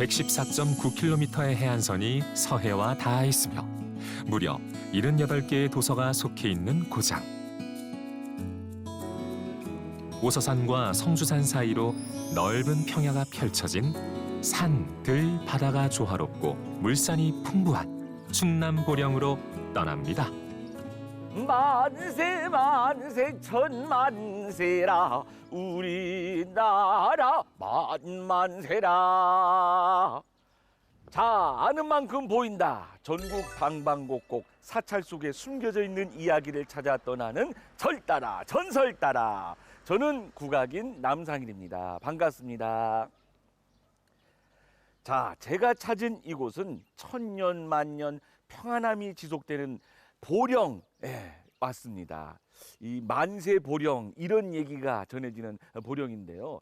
114.9km의 해안선이 서해와 닿아 있으며 무려 78개의 도서가 속해 있는 고장. 오서산과 성주산 사이로 넓은 평야가 펼쳐진 산, 들, 바다가 조화롭고 물산이 풍부한 충남 보령으로 떠납니다. 만세 만세 천만세라 우리나라 만만세라. 자, 아는 만큼 보인다. 전국 방방곡곡 사찰 속에 숨겨져 있는 이야기를 찾아 떠나는 절따라 전설따라. 저는 국악인 남상일입니다. 반갑습니다. 자, 제가 찾은 이곳은 천년 만년 평안함이 지속되는 보령에 왔습니다. 이 만세 보령 이런 얘기가 전해지는 보령인데요.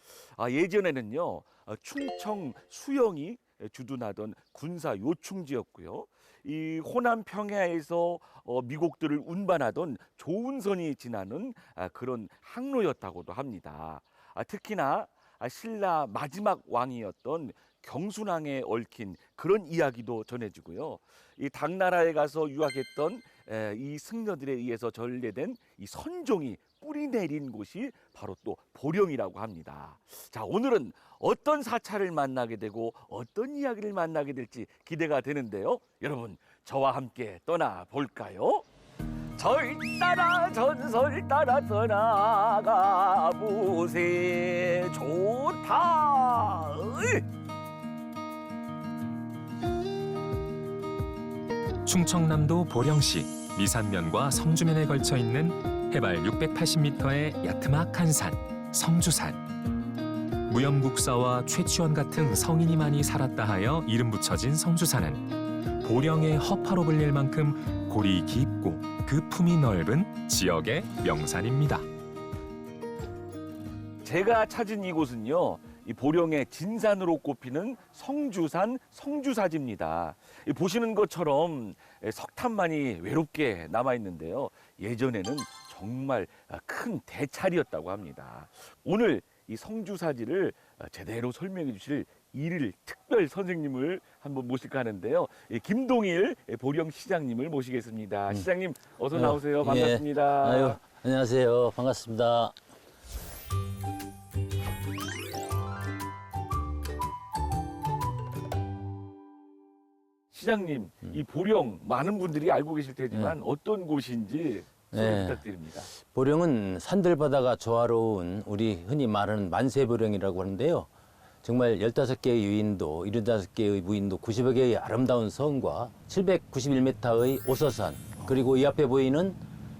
예전에는요 충청 수영이 주둔하던 군사 요충지였고요. 이 호남 평야에서 미국들을 운반하던 조운선이 지나는 그런 항로였다고도 합니다. 특히나 신라 마지막 왕이었던 경순왕에 얽힌 그런 이야기도 전해지고요. 이 당나라에 가서 유학했던 이 승려들에 의해서 전래된 이 선종이 뿌리 내린 곳이 바로 또 보령이라고 합니다. 자, 오늘은 어떤 사찰을 만나게 되고 어떤 이야기를 만나게 될지 기대가 되는데요. 여러분, 저와 함께 떠나볼까요? 절 따라 전설 따라 떠나가 보세. 좋다. 충청남도 보령시 미산면과 성주면에 걸쳐 있는 해발 680m의 야트막한 산, 성주산. 무염국사와 최치원 같은 성인이 많이 살았다 하여 이름 붙여진 성주산은 보령의 허파로 불릴 만큼 골이 깊고 그 품이 넓은 지역의 명산입니다. 제가 찾은 이곳은요, 이 보령의 진산으로 꼽히는 성주산 성주사지입니다. 보시는 것처럼 석탄만이 외롭게 남아 있는데요. 예전에는 정말 큰 대찰이었다고 합니다. 오늘 이 성주사지를 제대로 설명해 주실 일일 특별 선생님을 한번 모실까 하는데요. 김동일 보령 시장님을 모시겠습니다. 시장님 어서 나오세요. 반갑습니다. 아유, 안녕하세요. 반갑습니다. 시장님, 이 보령 많은 분들이 알고 계실 테지만 어떤 곳인지 소개 부탁드립니다. 보령은 산들바다가 조화로운 우리 흔히 말하는 만세보령이라고 하는데요. 정말 15개의 유인도, 75개의 무인도, 90여 개의 아름다운 성과 791m의 오서산, 그리고 이 앞에 보이는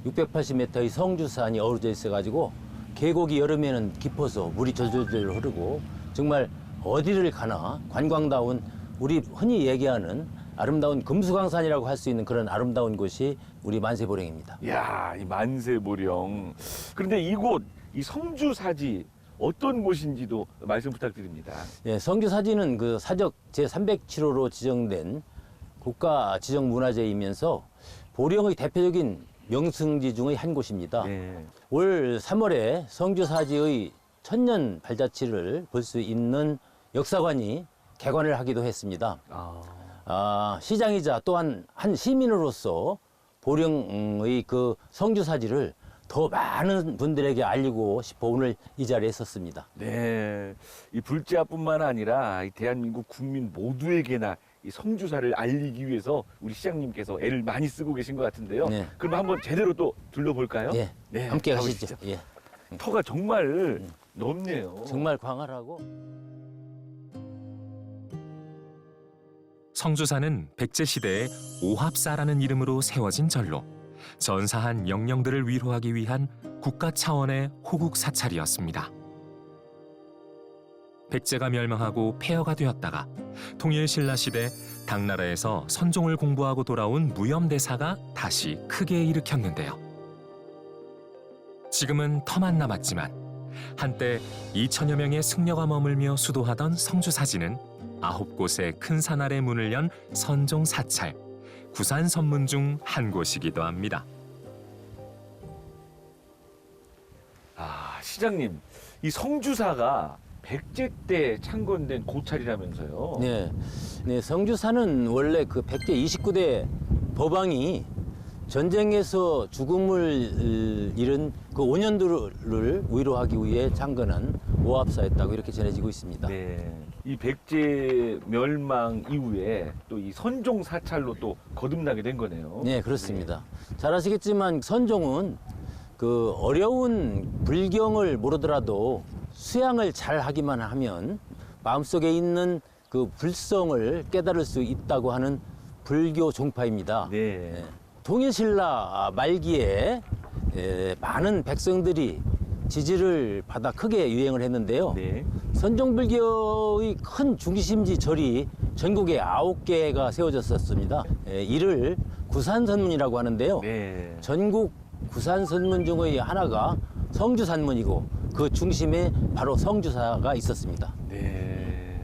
680m의 성주산이 어우러져 있어가지고 계곡이 여름에는 깊어서 물이 절절절 흐르고 정말 어디를 가나 관광다운 우리 흔히 얘기하는 아름다운 금수강산이라고 할 수 있는 그런 아름다운 곳이 우리 만세보령입니다. 이야, 이 만세보령. 그런데 이곳, 이 성주사지 어떤 곳인지도 말씀 부탁드립니다. 예, 성주사지는 그 사적 제307호로 지정된 국가 지정문화재이면서 보령의 대표적인 명승지 중의 한 곳입니다. 네. 올 3월에 성주사지의 천년 발자취를 볼 수 있는 역사관이 개관을 하기도 했습니다. 시장이자 또한 한 시민으로서 보령의 그 성주사지를 더 많은 분들에게 알리고 싶어 오늘 이 자리에 섰습니다. 네, 이 불자뿐만 아니라 이 대한민국 국민 모두에게나 이 성주사를 알리기 위해서 우리 시장님께서 애를 많이 쓰고 계신 것 같은데요. 네. 그럼 한번 제대로 또 둘러볼까요? 예, 네, 함께 가보시죠. 가시죠. 예, 터가 정말 넓네요. 정말 광활하고. 성주산은 백제시대에 오합사라는 이름으로 세워진 절로 전사한 영령들을 위로하기 위한 국가 차원의 호국 사찰이었습니다. 백제가 멸망하고 폐허가 되었다가 통일신라 시대 당나라에서 선종을 공부하고 돌아온 무염대사가 다시 크게 일으켰는데요. 지금은 터만 남았지만 한때 2천여 명의 승려가 머물며 수도하던 성주사지는 9곳의 큰 산 아래 문을 연 선종 사찰, 구산 선문 중 한 곳이기도 합니다. 시장님, 이 성주사가 백제 때 창건된 고찰이라면서요. 네. 네, 성주사는 원래 그 백제 29대 법왕이 전쟁에서 죽음을 잃은 그 5년도를 위로하기 위해 창건한 오합사였다고 이렇게 전해지고 있습니다. 네. 이 백제 멸망 이후에 또 이 선종 사찰로 또 거듭나게 된 거네요. 네, 그렇습니다. 잘 아시겠지만 선종은 그 어려운 불경을 모르더라도 수양을 잘 하기만 하면 마음속에 있는 그 불성을 깨달을 수 있다고 하는 불교 종파입니다. 네. 통일신라 말기에 많은 백성들이 지지를 받아 크게 유행을 했는데요. 네. 선종불교의 큰 중심지 절이 전국에 9개가 세워졌었습니다. 이를 구산선문이라고 하는데요. 네. 전국 구산선문 중의 하나가 성주산문이고 그 중심에 바로 성주사가 있었습니다. 네.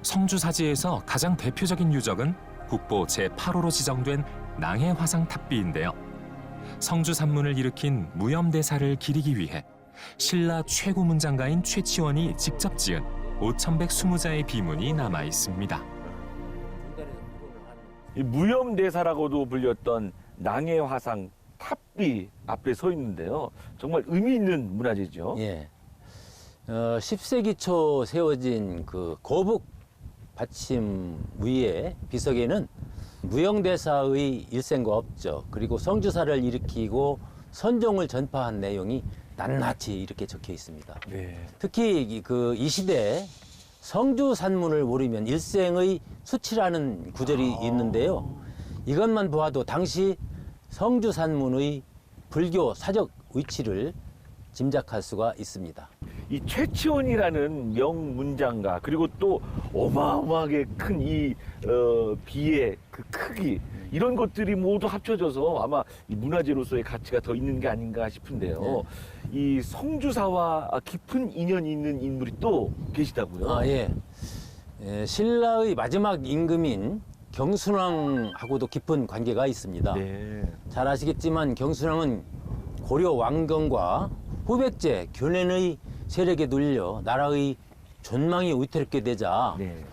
성주사지에서 가장 대표적인 유적은 국보 제8호로 지정된 낭해 화상 탑비인데요. 성주 산문을 일으킨 무염대사를 기리기 위해 신라 최고 문장가인 최치원이 직접 지은 5120자의 비문이 남아 있습니다. 이 무염대사라고도 불렸던 낭해 화상 탑비 앞에 서 있는데요. 정말 의미 있는 문화재죠. 예. 10세기 초 세워진 그 거북 받침 위에 비석에는 무영대사의 일생과 업적 그리고 성주사를 일으키고 선종을 전파한 내용이 낱낱이 이렇게 적혀 있습니다. 네. 특히 이 시대 성주산문을 모르면 일생의 수치라는 구절이 있는데요. 이것만 보아도 당시 성주산문의 불교 사적 위치를 짐작할 수가 있습니다. 이 최치원이라는 명문장가 그리고 또 어마어마하게 큰 이 비의 그 크기 이런 것들이 모두 합쳐져서 아마 이 문화재로서의 가치가 더 있는 게 아닌가 싶은데요. 이 성주사와 깊은 인연이 있는 인물이 또 계시다고요? 아, 예. 신라의 마지막 임금인 경순왕하고도 깊은 관계가 있습니다. 네. 잘 아시겠지만 경순왕은 고려 왕건과 후백제 교nen의 세력에 눌려 나라의 존망이 위태롭게 되자 네.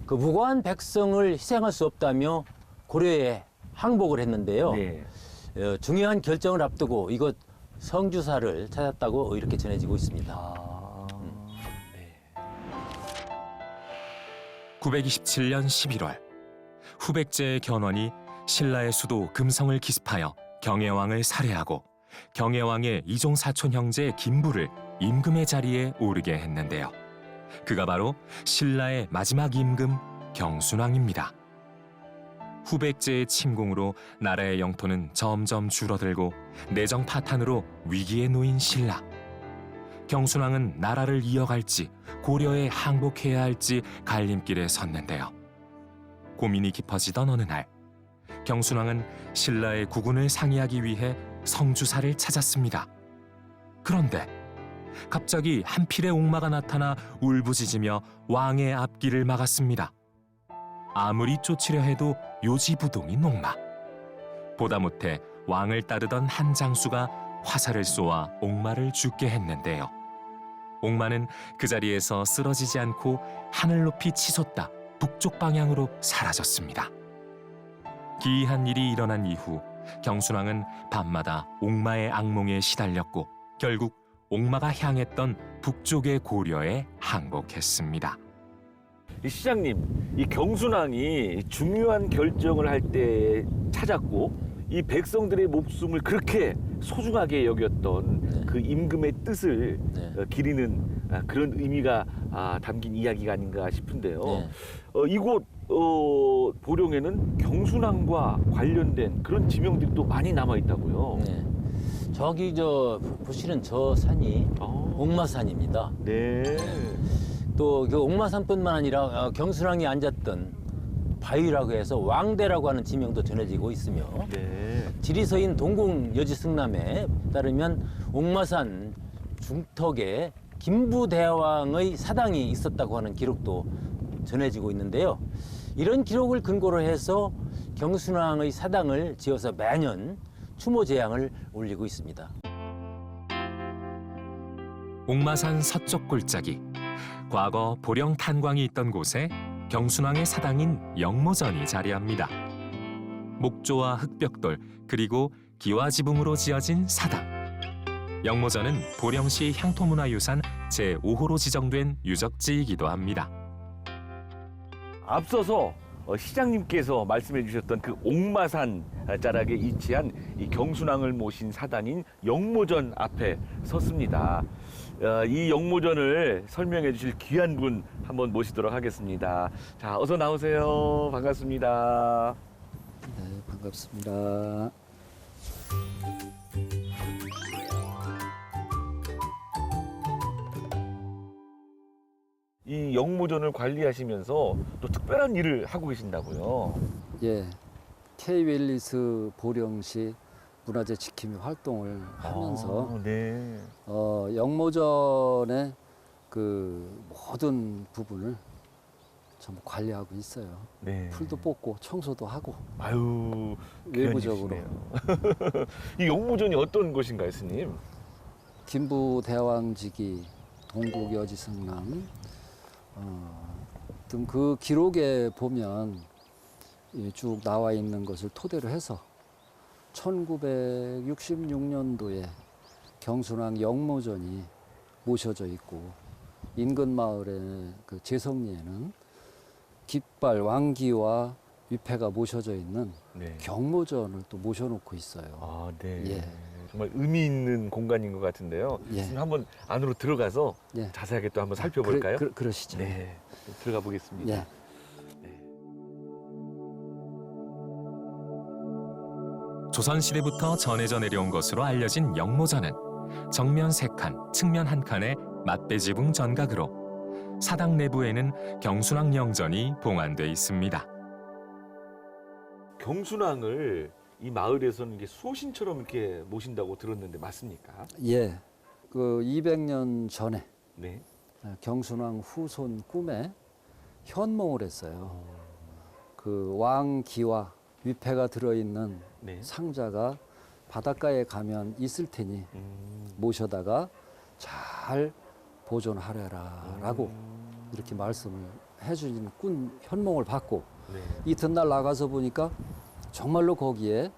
그 무고한 백성을 희생할 수 없다며 고려에 항복을 했는데요. 네. 중요한 결정을 앞두고 이곳 성주사를 찾았다고 이렇게 전해지고 있습니다. 아. 네. 927년 11월 후백제의 견훤이 신라의 수도 금성을 기습하여 경혜왕을 살해하고 경혜왕의 이종 사촌 형제 김부를 임금의 자리에 오르게 했는데요. 그가 바로 신라의 마지막 임금 경순왕입니다. 후백제의 침공으로 나라의 영토는 점점 줄어들고 내정 파탄으로 위기에 놓인 신라. 경순왕은 나라를 이어갈지 고려에 항복해야 할지 갈림길에 섰는데요. 고민이 깊어지던 어느 날 경순왕은 신라의 국운을 상의하기 위해 성주사를 찾았습니다. 그런데 갑자기 한 필의 옥마가 나타나 울부짖으며 왕의 앞길을 막았습니다. 아무리 쫓으려 해도 요지부동인 옥마. 보다 못해 왕을 따르던 한 장수가 화살을 쏘아 옥마를 죽게 했는데요. 옥마는 그 자리에서 쓰러지지 않고 하늘 높이 치솟다 북쪽 방향으로 사라졌습니다. 기이한 일이 일어난 이후 경순왕은 밤마다 옥마의 악몽에 시달렸고 결국 옥마가 향했던 북쪽의 고려에 항복했습니다. 이 시장님, 이 경순왕이 중요한 결정을 할 때 찾았고 이 백성들의 목숨을 그렇게 소중하게 여겼던 그 임금의 뜻을 기리는 그런 의미가 담긴 이야기가 아닌가 싶은데요. 이곳 보령에는 경순왕과 관련된 그런 지명들이 또 많이 남아 있다고요. 네. 저기 보시는 저 산이 옥마산입니다. 네. 또 그 옥마산뿐만 아니라 경순왕이 앉았던 바위라고 해서 왕대라고 하는 지명도 전해지고 있으며 네. 지리서인 동궁여지승남에 따르면 옥마산 중턱에 김부대왕의 사당이 있었다고 하는 기록도 전해지고 있는데요. 이런 기록을 근거로 해서 경순왕의 사당을 지어서 매년 추모제양을 올리고 있습니다. 옥마산 서쪽 골짜기. 과거 보령 탄광이 있던 곳에 경순왕의 사당인 영모전이 자리합니다. 목조와 흑벽돌 그리고 기와지붕으로 지어진 사당. 영모전은 보령시 향토문화유산 제5호로 지정된 유적지이기도 합니다. 앞서서 시장님께서 말씀해 주셨던 그 옥마산 자락에 위치한 이 경순왕을 모신 사당인 영모전 앞에 섰습니다. 이 영모전을 설명해 주실 귀한 분 한번 모시도록 하겠습니다. 자, 어서 나오세요. 반갑습니다. 네, 반갑습니다. 이 영모전을 관리하시면서 또 특별한 일을 하고 계신다고요. 예, K웰리스 보령시 문화재 지킴이 활동을 하면서 네. 영모전의 그 모든 부분을 전부 관리하고 있어요. 네. 풀도 뽑고 청소도 하고 아유, 외부적으로. 귀한 이 영모전이 어떤 곳인가요, 스님? 김부 대왕지기, 동국 여지승랑 등 그 기록에 보면 쭉 나와 있는 것을 토대로 해서 1966년도에 경순왕 영모전이 모셔져 있고 인근 마을의 그 제성리에는 깃발 왕기와 위패가 모셔져 있는 네. 경모전을 또 모셔놓고 있어요. 아, 네. 예. 정말 의미 있는 공간인 것 같은데요. 예. 스님 한번 안으로 들어가서 예. 자세하게 또 한번 살펴볼까요? 그러시죠. 네. 또 들어가 보겠습니다. 예. 조선시대부터 전해져 내려온 것으로 알려진 영모전은 정면 3칸, 측면 1칸의 맞배지붕 전각으로 사당 내부에는 경순왕 영전이 봉안돼 있습니다. 경순왕을 이 마을에서는 이게 수호신처럼 이렇게 모신다고 들었는데 맞습니까? 예. 그 200년 전에 네. 경순왕 후손 꿈에 현몽을 했어요. 그 왕기와 위패가 들어있는 네. 상자가 바닷가에 가면 있을 테니 모셔다가 잘 보존하려라라고 이렇게 말씀을 해주신 꾼 현몽을 받고 네. 이튿날 나가서 보니까 정말로 거기에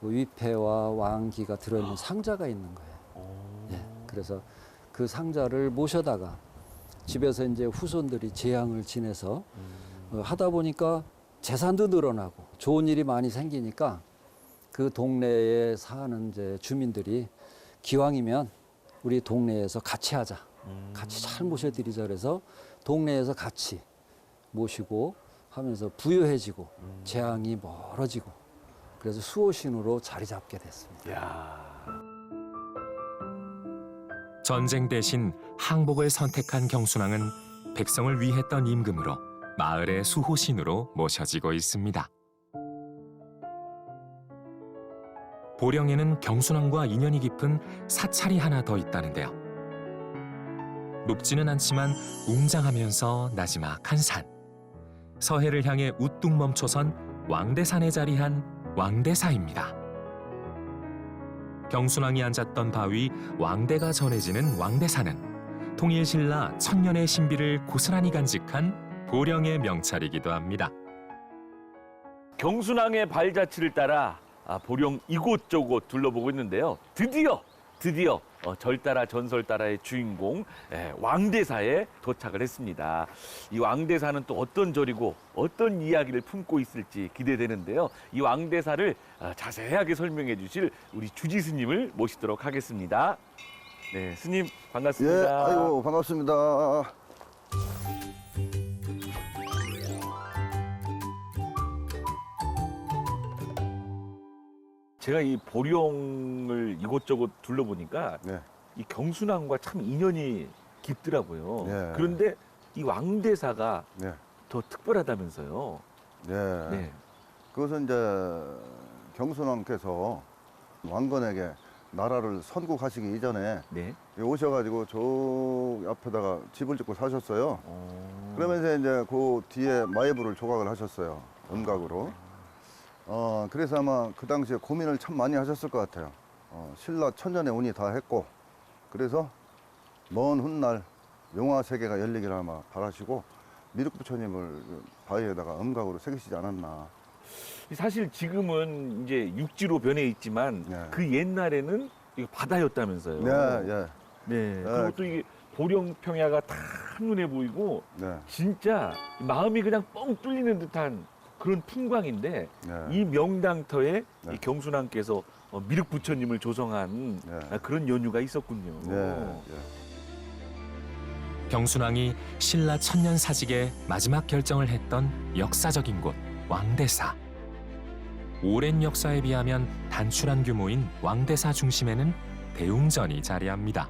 그 위패와 왕기가 들어있는 상자가 있는 거예요. 예, 그래서 그 상자를 모셔다가 집에서 이제 후손들이 제향을 지내서 하다 보니까 재산도 늘어나고 좋은 일이 많이 생기니까 그 동네에 사는 이제 주민들이 기왕이면 우리 동네에서 같이 하자. 같이 잘 모셔드리자 그래서 동네에서 같이 모시고 하면서 부유해지고 재앙이 멀어지고 그래서 수호신으로 자리 잡게 됐습니다. 야. 전쟁 대신 항복을 선택한 경순왕은 백성을 위했던 임금으로 마을의 수호신으로 모셔지고 있습니다. 보령에는 경순왕과 인연이 깊은 사찰이 하나 더 있다는데요. 높지는 않지만 웅장하면서 나지막한 산. 서해를 향해 우뚝 멈춰선 왕대산에 자리한 왕대사입니다. 경순왕이 앉았던 바위 왕대가 전해지는 왕대사는 통일신라 천년의 신비를 고스란히 간직한 보령의 명찰이기도 합니다. 경순왕의 발자취를 따라 보령 이곳저곳 둘러보고 있는데요. 드디어 절 따라 전설 따라의 주인공 왕대사에 도착을 했습니다. 이 왕대사는 또 어떤 절이고 어떤 이야기를 품고 있을지 기대되는데요. 이 왕대사를 자세하게 설명해 주실 우리 주지 스님을 모시도록 하겠습니다. 네, 스님 반갑습니다. 예, 아이고 반갑습니다. 제가 이 보령을 이곳저곳 둘러보니까 네, 이 경순왕과 참 인연이 깊더라고요. 네. 그런데 이 왕대사가 네, 더 특별하다면서요. 네. 네. 그것은 이제 경순왕께서 왕건에게 나라를 선국하시기 이전에 네. 오셔가지고 저 앞에다가 집을 짓고 사셨어요. 그러면서 이제 그 뒤에 마예부를 조각을 하셨어요. 음각으로. 그래서 아마 그 당시에 고민을 참 많이 하셨을 것 같아요. 신라 천년의 운이 다 했고, 그래서 먼 훗날 용화 세계가 열리기를 아마 바라시고 미륵부처님을 바위에다가 음각으로 새기시지 않았나. 사실 지금은 이제 육지로 변해 있지만 네. 그 옛날에는 이거 바다였다면서요. 네, 예. 네. 그것도 이게 보령평야가 다 한눈에 보이고 네. 진짜 마음이 그냥 뻥 뚫리는 듯한 그런 풍광인데 네. 이 명당터에 네. 이 경순왕께서 미륵부처님을 조성한 네. 그런 연유가 있었군요. 네. 예. 경순왕이 신라 천년사직의 마지막 결정을 했던 역사적인 곳 왕대사. 오랜 역사에 비하면 단출한 규모인 왕대사 중심에는 대웅전이 자리합니다.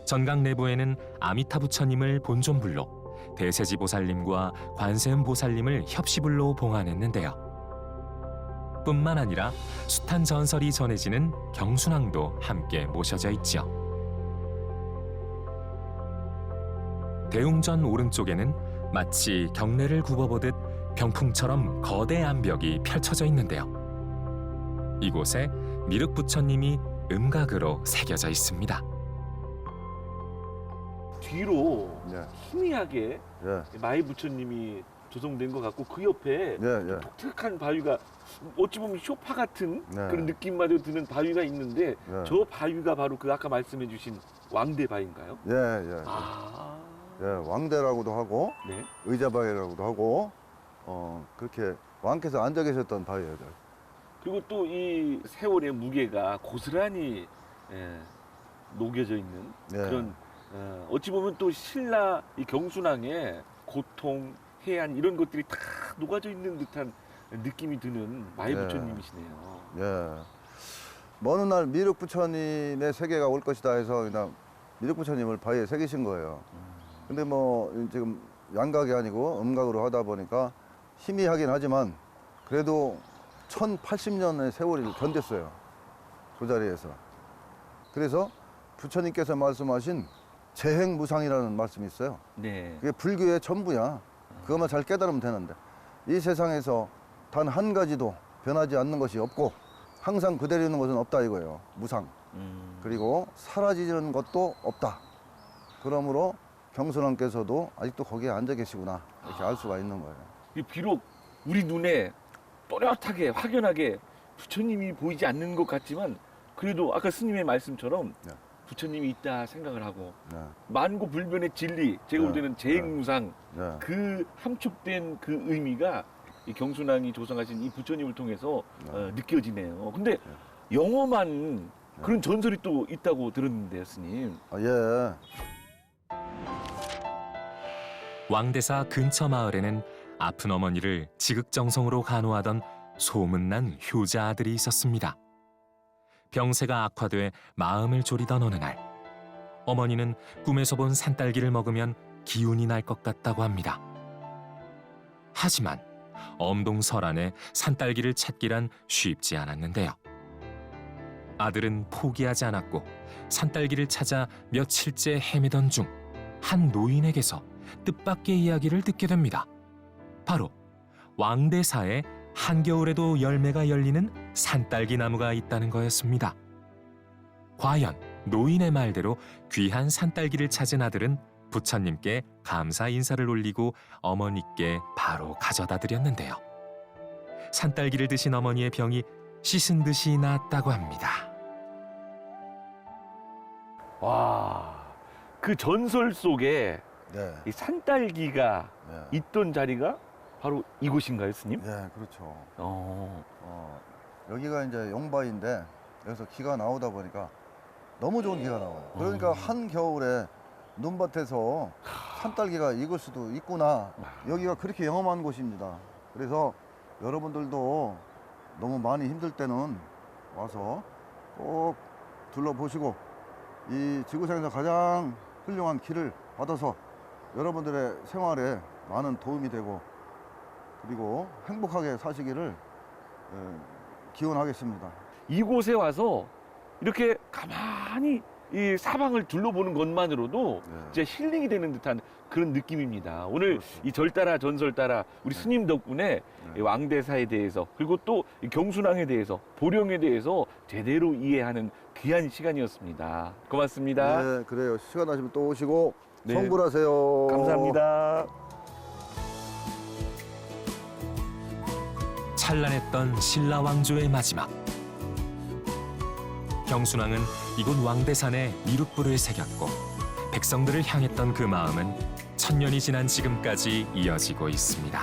전강 내부에는 아미타 부처님을 본존불로, 대세지 보살님과 관세음 보살님을 협시불로 봉안했는데요. 뿐만 아니라 숱한 전설이 전해지는 경순왕도 함께 모셔져 있죠. 대웅전 오른쪽에는 마치 경례를 굽어보듯 병풍처럼 거대 암벽이 펼쳐져 있는데요. 이곳에 미륵부처님이 음각으로 새겨져 있습니다. 뒤로 예. 희미하게 예. 마이 부처님이 조성된 것 같고 그 옆에 예. 예. 독특한 바위가 어찌 보면 쇼파 같은 네. 그런 느낌마저 드는 바위가 있는데 네. 저 바위가 바로 그 아까 말씀해 주신 왕대 바위인가요? 예. 예. 아, 예. 왕대라고도 하고 네. 의자바위라고도 하고 그렇게 왕께서 앉아 계셨던 바위예요. 그리고 또 이 세월의 무게가 고스란히 녹여져 있는 예. 그런 어찌 보면 또 신라 이 경순왕의 고통, 해안 이런 것들이 다 녹아져 있는 듯한 느낌이 드는 마이 네. 부처님이시네요. 예. 먼 훗날 미륵부처님의 세계가 올 것이다 해서 그냥 미륵부처님을 바위에 새기신 거예요. 근데 뭐 지금 양각이 아니고 음각으로 하다 보니까 희미하긴 하지만 그래도 1080년의 세월을 견뎠어요. 그 자리에서. 그래서 부처님께서 말씀하신 재행무상이라는 말씀이 있어요. 네. 그게 불교의 전부야. 그것만 잘 깨달으면 되는데 이 세상에서 단 한 가지도 변하지 않는 것이 없고 항상 그대로 있는 것은 없다 이거예요. 무상. 그리고 사라지는 것도 없다. 그러므로 경순왕께서도 아직도 거기에 앉아 계시구나 이렇게 알 수가 있는 거예요. 비록 우리 눈에 또렷하게 확연하게 부처님이 보이지 않는 것 같지만 그래도 아까 스님의 말씀처럼 네. 부처님이 있다 생각을 하고 네. 만고불변의 진리 제가 볼 네. 때는 재행무상 네. 그 함축된 그 의미가 이 경순왕이 조성하신 이 부처님을 통해서 네. 느껴지네요. 근데 영험한 그런 전설이 또 있다고 들었는데요, 스님. 아, 예. 왕대사 근처 마을에는 아픈 어머니를 지극정성으로 간호하던 소문난 효자 아들이 있었습니다. 병세가 악화돼 마음을 졸이던 어느 날, 어머니는 꿈에서 본 산딸기를 먹으면 기운이 날 것 같다고 합니다. 하지만 엄동설안에 산딸기를 찾기란 쉽지 않았는데요. 아들은 포기하지 않았고 산딸기를 찾아 며칠째 헤매던 중 한 노인에게서 뜻밖의 이야기를 듣게 됩니다. 바로 왕대사에 한겨울에도 열매가 열리는 산딸기 나무가 있다는 거였습니다. 과연 노인의 말대로 귀한 산딸기를 찾은 아들은 부처님께 감사 인사를 올리고 어머니께 바로 가져다 드렸는데요. 산딸기를 드신 어머니의 병이 씻은 듯이 나았다고 합니다. 와, 그 전설 속에 네. 이 산딸기가 네. 있던 자리가 바로 이곳인가요, 스님? 예, 그렇죠. 어, 여기가 이제 용바위인데 여기서 기가 나오다 보니까 너무 좋은 기가 나와요. 그러니까 한겨울에 눈밭에서 산딸기가 익을 수도 있구나. 여기가 그렇게 영험한 곳입니다. 그래서 여러분들도 너무 많이 힘들 때는 와서 꼭 둘러보시고 이 지구상에서 가장 훌륭한 길을 받아서 여러분들의 생활에 많은 도움이 되고 그리고 행복하게 사시기를 기원하겠습니다. 이곳에 와서 이렇게 가만히 이 사방을 둘러보는 것만으로도 네. 진짜 힐링이 되는 듯한 그런 느낌입니다. 오늘 그렇습니다. 이 절 따라 전설 따라 우리 스님 덕분에 이 왕대사에 대해서 그리고 또 이 경순왕에 대해서 보령에 대해서 제대로 이해하는 귀한 시간이었습니다. 고맙습니다. 네, 그래요. 시간 나시면 또 오시고 네. 성불하세요. 감사합니다. 찬란했던 신라 왕조의 마지막. 경순왕은 이곳 왕대산에 미륵불을 새겼고 백성들을 향했던 그 마음은 천년이 지난 지금까지 이어지고 있습니다.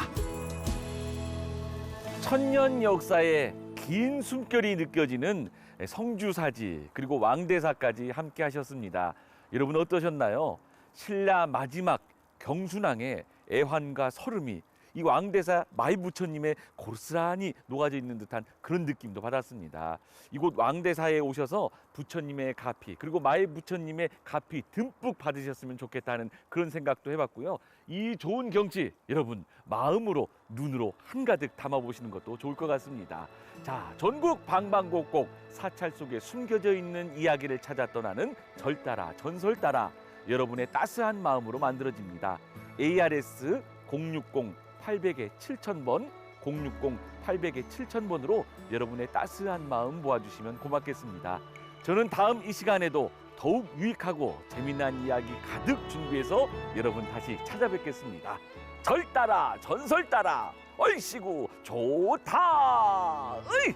천년 역사의 긴 숨결이 느껴지는 성주사지 그리고 왕대사까지 함께 하셨습니다. 여러분 어떠셨나요? 신라 마지막 경순왕의 애환과 설움이 이 왕대사 마이 부처님의 고스란히 녹아져 있는 듯한 그런 느낌도 받았습니다. 이곳 왕대사에 오셔서 부처님의 가피 그리고 마이 부처님의 가피 듬뿍 받으셨으면 좋겠다는 그런 생각도 해봤고요. 이 좋은 경치 여러분 마음으로 눈으로 한가득 담아보시는 것도 좋을 것 같습니다. 자, 전국 방방곡곡 사찰 속에 숨겨져 있는 이야기를 찾아 떠나는 절 따라 전설 따라 여러분의 따스한 마음으로 만들어집니다. ARS 060-800에 7000번 060-800에 7000번으로 여러분의 따스한 마음 모아주시면 고맙겠습니다. 저는 다음 이 시간에도 더욱 유익하고 재미난 이야기 가득 준비해서 여러분 다시 찾아뵙겠습니다. 절 따라 전설 따라 얼씨구 좋다. 으이!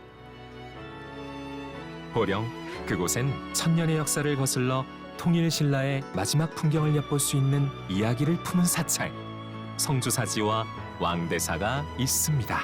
보령 그곳엔 천년의 역사를 거슬러 통일신라의 마지막 풍경을 엿볼 수 있는 이야기를 품은 사찰 성주사지와 왕대사가 있습니다.